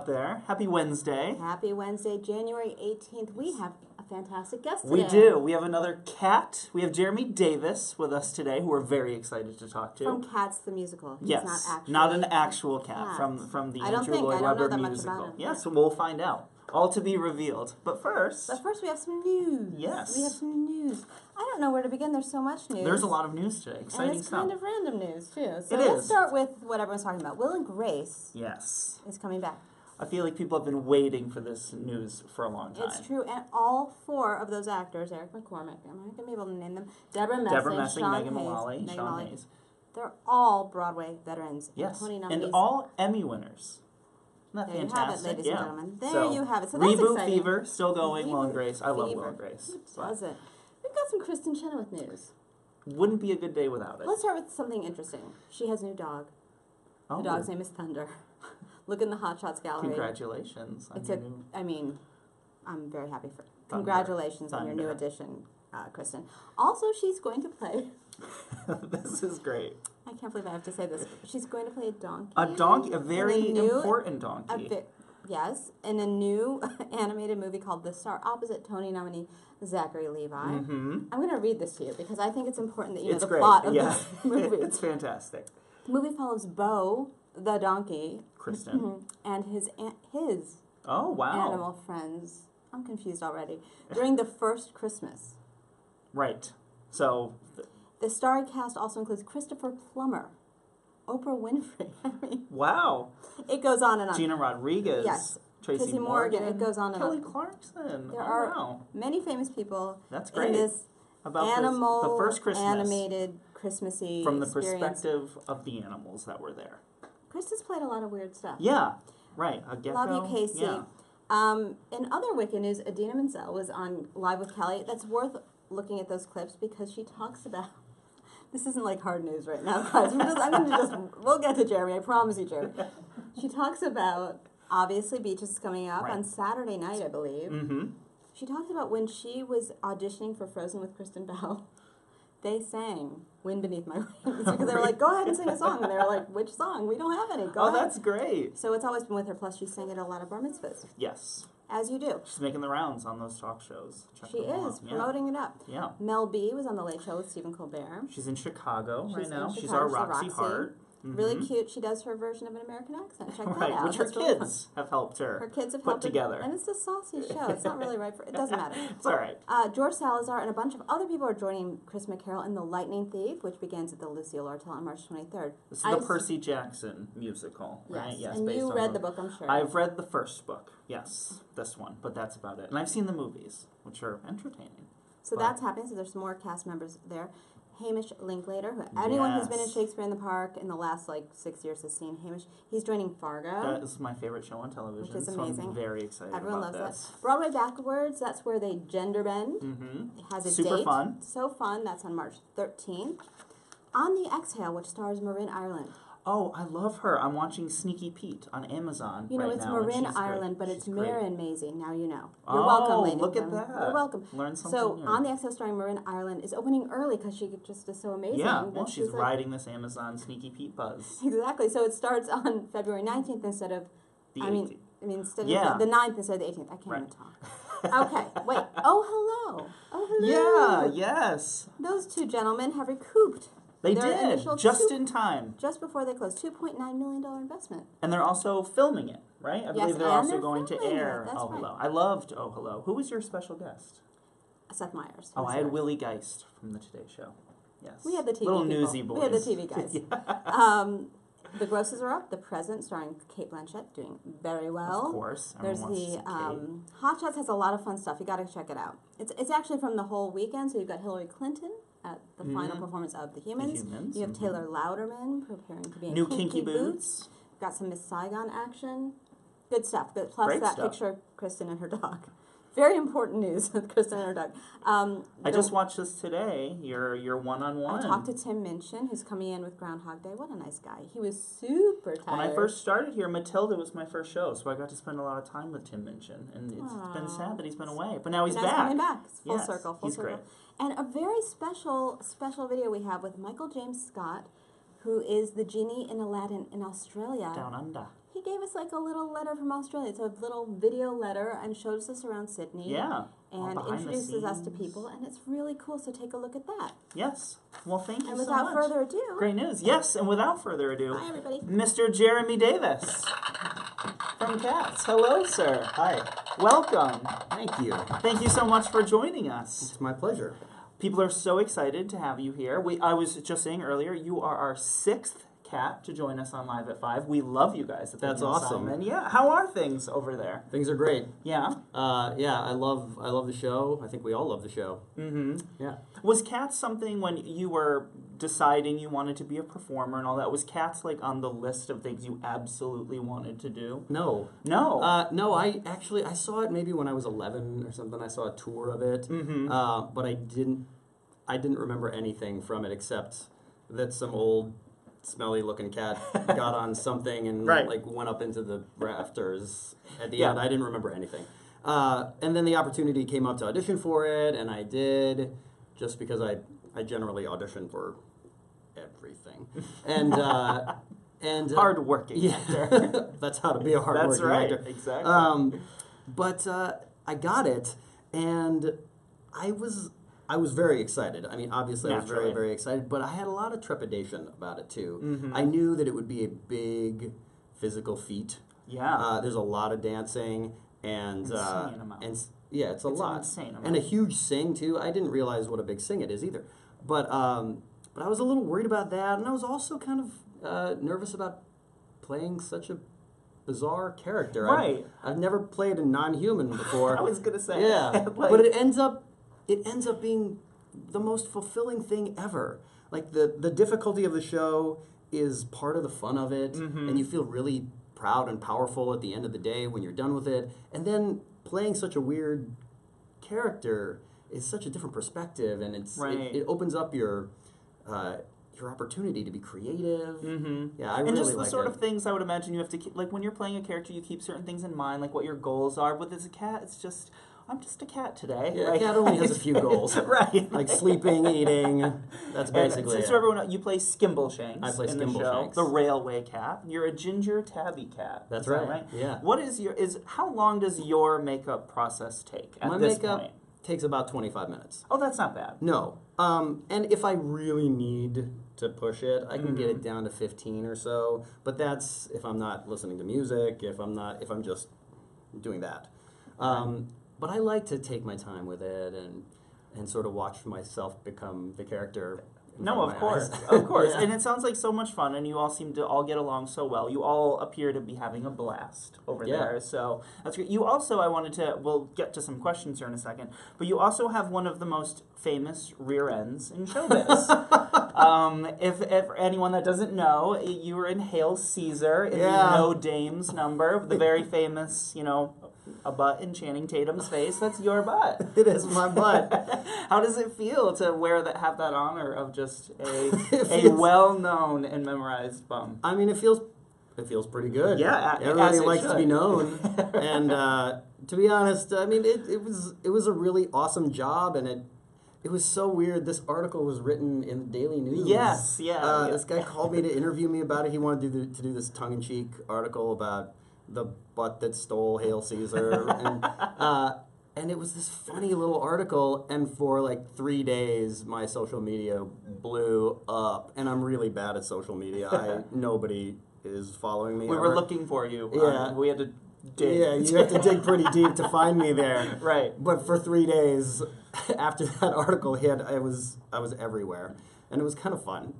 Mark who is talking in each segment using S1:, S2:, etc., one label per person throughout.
S1: out there? Happy Wednesday.
S2: Happy Wednesday, January 18th. We have a fantastic guest today.
S1: We do. We have another cat. We have Jeremy Davis with us today, who we're very excited to talk to.
S2: From Cats the Musical. He's
S1: yes,
S2: not
S1: an actual cat from the Andrew Lloyd Webber musical. Yes, we'll find out. All to be revealed. But first
S2: we have some news.
S1: Yes.
S2: We have some news. I don't know where to begin. There's so much news.
S1: There's a lot of news today. Exciting
S2: and it's
S1: stuff.
S2: kind of random news, too. So
S1: it
S2: let's
S1: is.
S2: start with what everyone's talking about. Will and Grace is coming back.
S1: I feel like people have been waiting for this news for a long time.
S2: It's true, and all four of those actors, Eric McCormick, I'm not going to be able to name them, Deborah Messing,
S1: Megan Mullally, Sean Hayes.
S2: They're all Broadway veterans.
S1: Yes,
S2: and Tony nominees.
S1: And all Emmy winners. Isn't that
S2: there
S1: fantastic?
S2: You have it, ladies and gentlemen. There you have it. So
S1: that's
S2: Reboot
S1: exciting. Fever, still going. Will and Grace. I love Will and Grace.
S2: Who doesn't? We've got some Kristen Chenoweth news.
S1: Wouldn't be a good day without it.
S2: Let's start with something interesting. She has a new dog.
S1: Oh.
S2: The dog's name is Thunder. Look in the Hot Shots gallery.
S1: Congratulations.
S2: I'm very happy for congratulations on your new addition, Kristen. Also, she's going to play.
S1: This is great.
S2: I can't believe I have to say this. She's going to play a donkey.
S1: A donkey, a very important donkey.
S2: Yes, in a new animated movie called The Star, opposite Tony nominee Zachary Levi.
S1: Mm-hmm.
S2: I'm going to read this to you because I think it's important that you know the plot of this movie.
S1: It's fantastic.
S2: The movie follows Bo, the donkey,
S1: Kristen,
S2: and his animal friends. I'm confused already. During the first Christmas.
S1: Right. So
S2: the starry cast also includes Christopher Plummer, Oprah Winfrey.
S1: Wow.
S2: It goes on and on.
S1: Gina Rodriguez.
S2: Yes.
S1: Tracy
S2: Morgan. It goes on and
S1: Kelly
S2: on.
S1: Clarkson.
S2: There are many famous people.
S1: That's great.
S2: In this
S1: about the first Christmas,
S2: animated Christmassy
S1: from the
S2: experience.
S1: perspective of the animals that were there.
S2: Kristen's played a lot of weird stuff.
S1: Yeah. Right. A gecko.
S2: Love you, Casey.
S1: Yeah.
S2: In other Wicca news, Idina Menzel was on Live with Kelly. That's worth looking at those clips because she talks about. This isn't like hard news right now, guys. We'll get to Jeremy. I promise you, Jeremy. She talks about, obviously, Beaches is coming up on Saturday night, I believe.
S1: Mm-hmm.
S2: She talks about when she was auditioning for Frozen with Kristen Bell, they sang Wind Beneath My Wings because they were like, go ahead and sing a song. And they were like, which song? We don't have any. Go ahead.
S1: That's great.
S2: So it's always been with her. Plus, she sang at a lot of bar mitzvahs.
S1: Yes.
S2: As you do.
S1: She's making the rounds on those talk shows.
S2: She is, promoting it up.
S1: Yeah.
S2: Mel B was on The Late Show with Stephen Colbert.
S1: She's in Chicago right now.
S2: She's
S1: our Roxy Hart.
S2: Mm-hmm. Really cute. She does her version of an American accent. Check that out.
S1: Which her kids have helped her.
S2: Her kids have
S1: put together.
S2: And it's a saucy show. It's not really right for. It doesn't matter.
S1: It's all right.
S2: George Salazar and a bunch of other people are joining Chris McCarroll in The Lightning Thief, which begins at the Lucille Ortel on March 23rd.
S1: This is the Percy Jackson musical, right?
S2: Yes. And you read the book, I'm sure.
S1: I've read the first book. Yes, this one, but that's about it. And I've seen the movies, which are entertaining.
S2: So that's happening. So there's some more cast members there. Hamish Linklater, anyone who's been in Shakespeare in the Park in the last 6 years has seen Hamish. He's joining Fargo.
S1: That is my favorite show on television.
S2: Which is amazing.
S1: So I'm very excited.
S2: Everyone
S1: about
S2: loves
S1: this.
S2: that. Broadway Backwards, that's where they gender bend.
S1: Mm-hmm.
S2: It has a
S1: Super
S2: date.
S1: fun.
S2: So fun. That's on March 13th. On the Exhale, which stars Marin Ireland.
S1: Oh, I love her. I'm watching Sneaky Pete on Amazon
S2: You know,
S1: right
S2: it's
S1: now,
S2: Marin Ireland, but it's Marin Maisie. Now you know. You're welcome, ladies.
S1: Look at that.
S2: You're welcome.
S1: Learn something new.
S2: On the Exhale starring Marin Ireland is opening early because she just is so amazing.
S1: Yeah, well, she's riding this Amazon Sneaky Pete buzz.
S2: Exactly. So it starts on February 19th instead of...
S1: The 18th.
S2: Instead of the 9th instead of the 18th. I can't even talk. Okay, wait. Oh, hello. Oh, hello.
S1: Yeah, yes.
S2: Those two gentlemen have recouped.
S1: They did, just in time.
S2: Just before they closed. $2.9 million investment.
S1: And they're also filming it, right? I believe they're also going to air
S2: Oh
S1: Hello. I loved Oh Hello. Who was your special guest?
S2: Seth Meyers.
S1: Oh, I had Willie Geist from the Today Show. Yes.
S2: We had the TV
S1: Little
S2: people.
S1: newsy boys.
S2: We had the TV guys. The Grosses are up. The Present, starring Cate Blanchett, doing very well.
S1: Of course.
S2: There's the Hot Shots has a lot of fun stuff. You got to check it out. It's actually from the whole weekend. So you've got Hillary Clinton at the final performance of The Humans. You have Taylor Louderman preparing to be in Kinky Boots. Got some Miss Saigon action. Good stuff. Plus that picture of Kristen and her dog. Very important news with Kristen and her dog.
S1: I just watched this today. Your one-on-one.
S2: I talked to Tim Minchin, who's coming in with Groundhog Day. What a nice guy. He was super tired.
S1: When I first started here, Matilda was my first show, so I got to spend a lot of time with Tim Minchin. And it's been sad that he's been away. But now he's back.
S2: He's coming back. It's full circle.
S1: He's great.
S2: And a very special video we have with Michael James Scott, who is the genie in Aladdin in Australia.
S1: Down under.
S2: He gave us like a little letter from Australia. It's a little video letter and shows us around Sydney.
S1: Yeah.
S2: And introduces us to people, and it's really cool, so take a look at that.
S1: Yes. Well, thank you so much.
S2: And without further ado...
S1: Great news. Yes, and without further ado...
S2: Hi, everybody.
S1: Mr. Jeremy Davis from Cats. Hello, sir.
S3: Hi.
S1: Welcome.
S3: Thank you.
S1: Thank you so much for joining us.
S3: It's my pleasure.
S1: People are so excited to have you here. I was just saying earlier, you are our 6th cat to join us on Live at 5. We love you guys.
S3: That's awesome.
S1: And yeah, how are things over there?
S3: Things are great.
S1: Yeah.
S3: Yeah, I love the show. I think we all love the show.
S1: Mm-hmm.
S3: Yeah.
S1: Was Cats something when you were deciding you wanted to be a performer and all that? Was Cats like on the list of things you absolutely wanted to do?
S3: No.
S1: No.
S3: No. I saw it maybe when I was 11 or something. I saw a tour of it.
S1: Mm-hmm.
S3: But I didn't remember anything from it except that some old smelly looking cat got on something and like went up into the rafters at the end. I didn't remember anything. And then the opportunity came up to audition for it, and I did, just because I generally audition for everything. And
S1: hard-working actor.
S3: That's how to be a hard-working actor.
S1: That's right, exactly.
S3: But I got it, and I was very excited. I mean, obviously I was very, very excited, but I had a lot of trepidation about it too.
S1: Mm-hmm.
S3: I knew that it would be a big physical feat.
S1: Yeah.
S3: There's a lot of dancing and
S1: insane amount.
S3: And yeah, it's a lot.
S1: An insane amount.
S3: And a huge sing too. I didn't realize what a big sing it is either. But I was a little worried about that, and I was also kind of nervous about playing such a bizarre character.
S1: Right.
S3: I've never played a non-human before.
S1: I was gonna say.
S3: Yeah.
S1: Like,
S3: but it ends up being the most fulfilling thing ever. Like the difficulty of the show is part of the fun of it,
S1: mm-hmm.
S3: and you feel really proud and powerful at the end of the day when you're done with it. And then playing such a weird character is such a different perspective, and it opens up your opportunity to be creative.
S1: Mm-hmm.
S3: Yeah, I
S1: and
S3: really
S1: just the
S3: like
S1: sort
S3: it.
S1: of things I would imagine you have to keep, like when you're playing a character, you keep certain things in mind, like what your goals are. But as a cat, it's just, I'm just a cat today.
S3: Yeah,
S1: right?
S3: a cat only has a few goals.
S1: Right.
S3: Like sleeping, eating. That's basically it.
S1: So everyone, you play Skimbleshanks.
S3: I play
S1: in the show,
S3: Skimbleshanks.
S1: the railway cat. You're a ginger tabby cat.
S3: That's
S1: is that
S3: right. Yeah.
S1: What is how long does your makeup process take at this point?
S3: My makeup takes about 25 minutes.
S1: Oh, that's not bad.
S3: No. And if I really need to push it, I can
S1: mm-hmm.
S3: get it down to 15 or so. But that's if I'm not listening to music, if I'm just doing that. But I like to take my time with it and sort of watch myself become the character.
S1: No, of course,
S3: Yeah.
S1: And it sounds like so much fun, and you all seem to all get along so well. You all appear to be having a blast over there, so that's great. You also, we'll get to some questions here in a second, but you also have one of the most famous rear ends in showbiz. If anyone that doesn't know, you were in Hail Caesar in the No Dames number, the very famous, a butt in Channing Tatum's face. That's your butt.
S3: It is my butt.
S1: How does it feel to have that honor of just a well-known and memorized bum?
S3: I mean, it feels pretty good.
S1: Yeah,
S3: everybody likes to be known. And to be honest, I mean, it was a really awesome job, and it was so weird. This article was written in the Daily News.
S1: Yes, yeah.
S3: This guy called me to interview me about it. He wanted to do this tongue-in-cheek article about the butt that stole Hail Caesar, and it was this funny little article, and for like 3 days my social media blew up, and I'm really bad at social media. Nobody is following me.
S1: We were looking for you.
S3: Yeah.
S1: We had to dig.
S3: Yeah, you have to dig pretty deep to find me there.
S1: Right.
S3: But for 3 days after that article hit, I was everywhere, and it was kind of fun.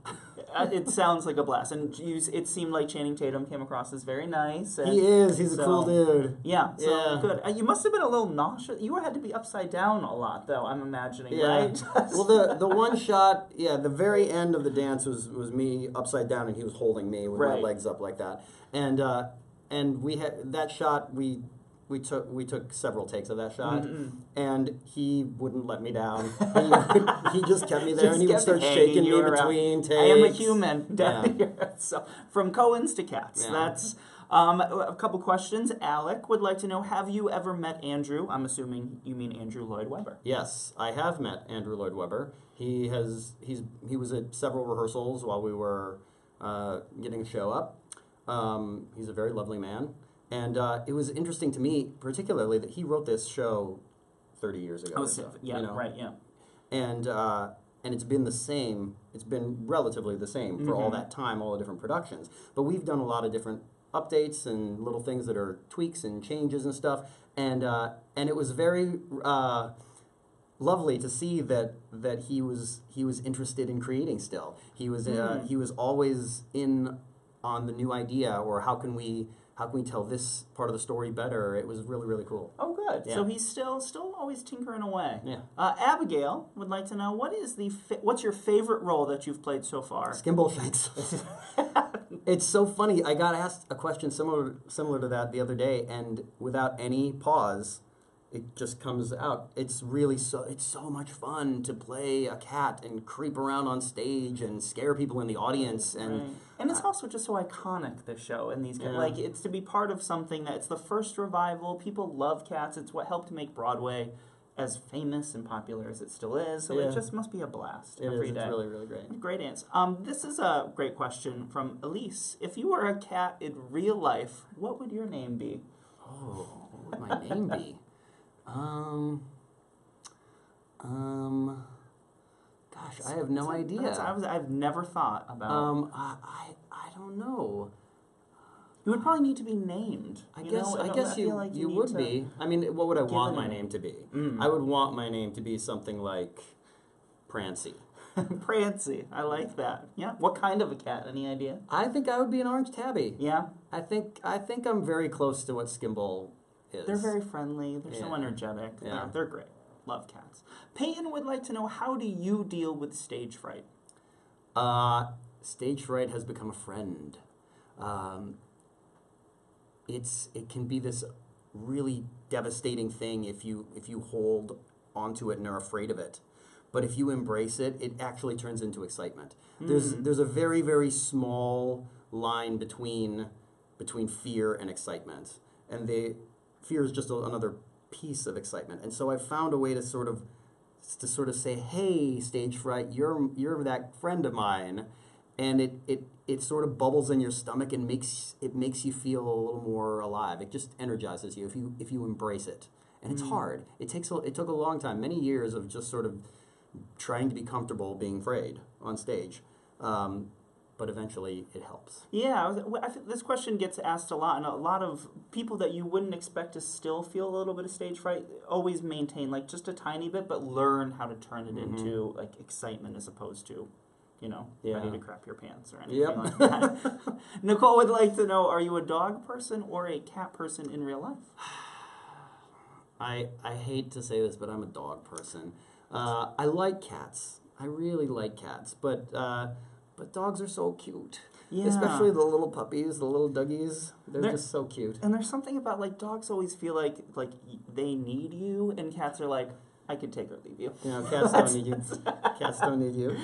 S1: It sounds like a blast, and it seemed like Channing Tatum came across as very nice. And
S3: he is. He's a cool dude.
S1: Yeah. So good. You must have been a little nauseous. You had to be upside down a lot, though. I'm imagining, right?
S3: Well, the one shot, the very end of the dance was me upside down, and he was holding me with my legs up like that, and we had that shot. We took several takes of that shot,
S1: mm-hmm.
S3: and he wouldn't let me down. He just kept me there, and he would start
S1: hanging
S3: shaking me between takes.
S1: I am a human down here. So from Coens to Cats. That's a couple questions. Alec would like to know: have you ever met Andrew? I'm assuming you mean Andrew Lloyd Webber.
S3: Yes, I have met Andrew Lloyd Webber. He was at several rehearsals while we were getting the show up. He's a very lovely man. And it was interesting to me, particularly, that he wrote this show 30 years ago.
S1: Oh, so, yeah, you know? Right, yeah.
S3: And it's been the same. It's been relatively the same for all that time, all the different productions. But we've done a lot of different updates and little things that are tweaks and changes and stuff. And it was very lovely to see that he was interested in creating still. He was always in on the new idea, or how can we tell this part of the story better. It was really, really cool.
S1: Oh, good. Yeah. So he's still always tinkering away.
S3: Yeah.
S1: Abigail would like to know, what's your favorite role that you've played so far?
S3: Skimble Fights. It's so funny. I got asked a question similar to that the other day, and without any pause, it just comes out. It's so much fun to play a cat and creep around on stage and scare people in the audience. And
S1: right. And it's also just so iconic, the show, and these like, it's to be part of something that it's the first revival. People love cats. It's what helped make Broadway as famous and popular as it still is. So it just must be a blast every day.
S3: It's really, really great.
S1: Great answer. This is a great question from Elise. If you were a cat in real life, what would your name be?
S3: Oh, what would my name be? Gosh, I have no idea.
S1: I've never thought about.
S3: I don't know.
S1: You would probably need to be named.
S3: I guess you would be. I mean, what would I want my name to be? I would want my name to be something like Prancy.
S1: Prancy. I like that. Yeah. What kind of a cat? Any idea?
S3: I think I would be an orange tabby.
S1: Yeah.
S3: I think I'm very close to what Skimble is.
S1: They're very friendly. They're so energetic. Yeah. They're great. Love cats. Peyton would like to know, how do you deal with stage fright?
S3: Stage fright has become a friend. It can be this really devastating thing if you hold onto it and are afraid of it. But if you embrace it, it actually turns into excitement. There's a very, very small line between fear and excitement, and fear is just another piece of excitement. And so I found a way to sort of say, hey, stage fright, you're that friend of mine, and it sort of bubbles in your stomach and makes you feel a little more alive. It just energizes you if you embrace it. And it's hard. It took a long time, many years of just sort of trying to be comfortable being afraid on stage. But eventually it helps.
S1: Yeah, I think this question gets asked a lot, and a lot of people that you wouldn't expect to still feel a little bit of stage fright always maintain like just a tiny bit, but learn how to turn it into like excitement as opposed to, ready to crap your pants or anything like that. Nicole would like to know, are you a dog person or a cat person in real life?
S3: I hate to say this, but I'm a dog person. I like cats. I really like cats, but dogs are so cute. Yeah. Especially the little puppies, the little duggies. They're just so cute.
S1: And there's something about, like, dogs always feel like they need you, and cats are like, I could take or leave you.
S3: Cats don't need you. Cats don't need you.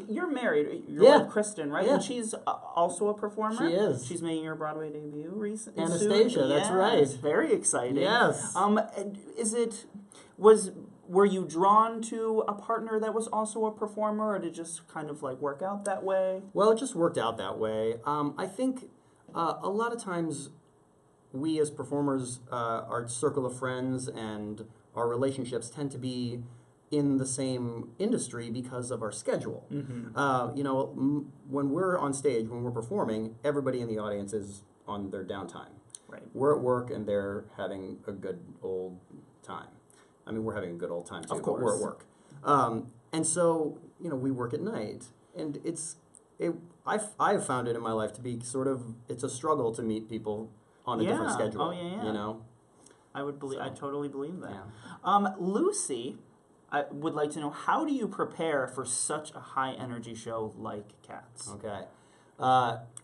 S1: You're married. You're with Kristen, right?
S3: Yeah.
S1: And she's also a performer.
S3: She is.
S1: She's making her Broadway debut recently.
S3: Anastasia, that's right.
S1: It's very exciting.
S3: Yes.
S1: Were you drawn to a partner that was also a performer, or did it just kind of like work out that way?
S3: Well, it just worked out that way. I think a lot of times we as performers, our circle of friends and our relationships tend to be in the same industry because of our schedule. When we're on stage, when we're performing, everybody in the audience is on their downtime.
S1: Right.
S3: We're at work and they're having a good old time. I mean, we're having a good old time too, but we're at work. And so, we work at night, and I've found it in my life to be it's a struggle to meet people on a different schedule.
S1: Oh, yeah. I totally believe that.
S3: Yeah.
S1: Lucy, I would like to know, how do you prepare for such a high energy show like Cats?
S3: Okay.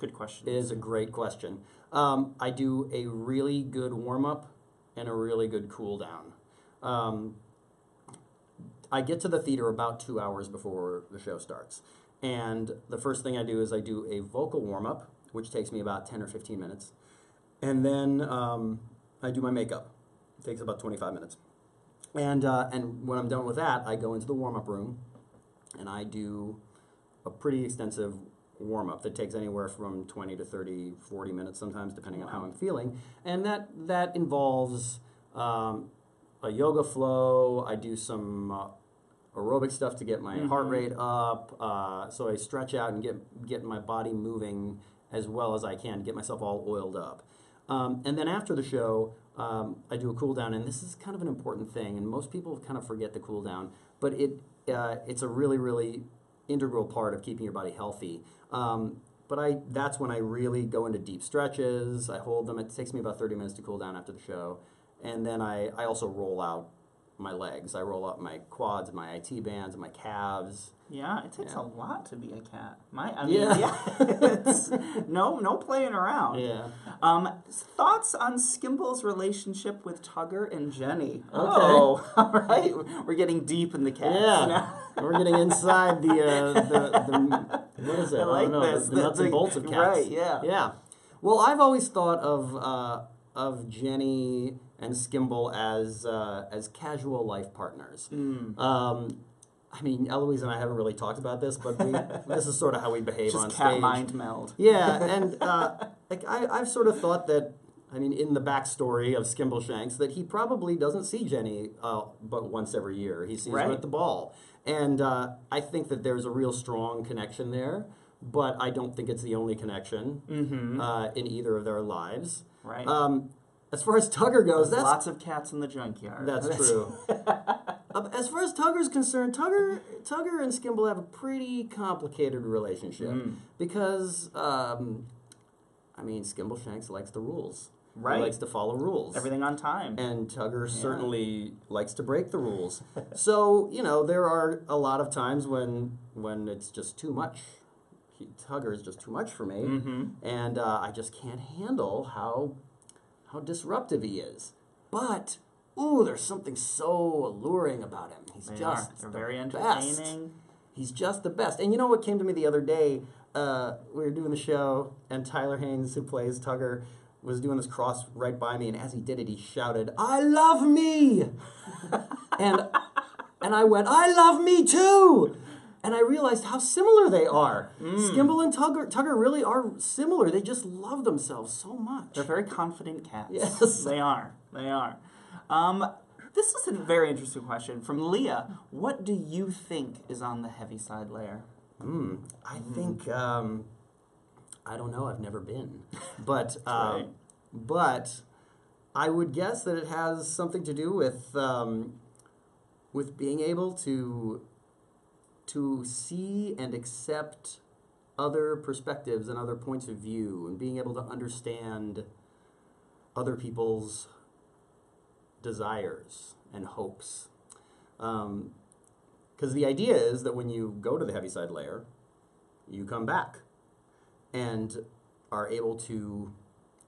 S1: Good question.
S3: It is a great question. I do a really good warm-up and a really good cool-down. I get to the theater about 2 hours before the show starts. And the first thing I do is I do a vocal warm-up, which takes me about 10 or 15 minutes. And then I do my makeup. It takes about 25 minutes. And when I'm done with that, I go into the warm-up room, and I do a pretty extensive warm-up that takes anywhere from 20 to 30, 40 minutes sometimes, depending on how I'm feeling. And that involves a yoga flow. I do some aerobic stuff to get my heart rate up. So I stretch out and get my body moving as well as I can, get myself all oiled up. And then after the show, I do a cool down, and this is kind of an important thing, and most people kind of forget the cool down, but it's a really, really integral part of keeping your body healthy. But that's when I really go into deep stretches. I hold them. It takes me about 30 minutes to cool down after the show. And then I also roll out my legs. I roll out my quads, my IT bands, and my calves.
S1: Yeah, it takes a lot to be a cat. It's no playing around.
S3: Yeah.
S1: Thoughts on Skimble's relationship with Tugger and Jenny?
S3: Okay.
S1: Oh, all right. We're getting deep in the cats.
S3: Yeah.
S1: Now.
S3: We're getting inside the what is it?
S1: I like this.
S3: The nuts and bolts of cats.
S1: Right, yeah.
S3: Yeah. Well, I've always thought of Jenny and Skimble as casual life partners. I mean, Eloise and I haven't really talked about this, but this is sort of how we behave on stage.
S1: Just cat mind meld.
S3: Yeah, and I've sort of thought that, I mean, in the backstory of Skimbleshanks, that he probably doesn't see Jenny but once every year. He sees her at the ball. And I think that there's a real strong connection there, but I don't think it's the only connection in either of their lives.
S1: Right.
S3: As far as Tugger goes,
S1: there's lots of cats in the junkyard.
S3: That's true. As far as Tugger's concerned, Tugger and Skimble have a pretty complicated relationship because, I mean, Skimbleshanks likes the rules.
S1: Right.
S3: He likes to follow rules.
S1: Everything on time.
S3: And Tugger certainly likes to break the rules. So, there are a lot of times when it's just too much. Tugger is just too much for me. And I just can't handle how disruptive he is. But, there's something so alluring about him.
S1: They're very entertaining.
S3: He's just the best. And you know what came to me the other day? We were doing the show, and Tyler Haynes, who plays Tugger, was doing this cross right by me, and as he did it, he shouted, "I love me!" and I went, "I love me too!" And I realized how similar they are. Skimble and Tugger really are similar. They just love themselves so much.
S1: They're very confident cats.
S3: Yes.
S1: They are. This is a very interesting question from Leah. What do you think is on the Heaviside layer?
S3: I think, I don't know. I've never been. But but I would guess that it has something to do with being able to see and accept other perspectives and other points of view, and being able to understand other people's desires and hopes. Because the idea is that when you go to the Heaviside layer, you come back and are able to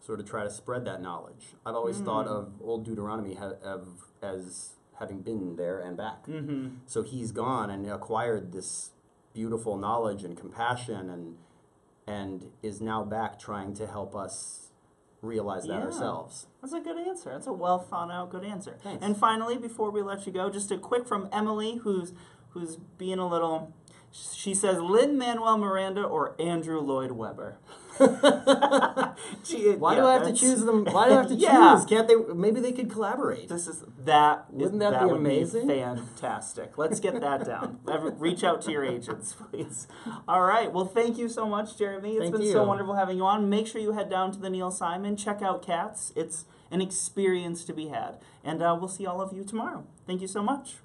S3: sort of try to spread that knowledge. I've always thought of old Deuteronomy as having been there and back. So he's gone and acquired this beautiful knowledge and compassion and is now back trying to help us realize that ourselves.
S1: That's a good answer. That's a well thought out good answer.
S3: Thanks.
S1: And finally, before we let you go, just a quick from Emily, who's being a little. She says Lin-Manuel Miranda or Andrew Lloyd Webber.
S3: Why do I have to choose them? Why do I have to choose? Can't they? Maybe they could collaborate.
S1: Wouldn't that
S3: be amazing?
S1: Be fantastic. Let's get that down. Reach out to your agents, please. All right. Well, thank you so much, Jeremy. It's been so wonderful having you on. Make sure you head down to the Neil Simon. Check out Cats. It's an experience to be had. And we'll see all of you tomorrow. Thank you so much.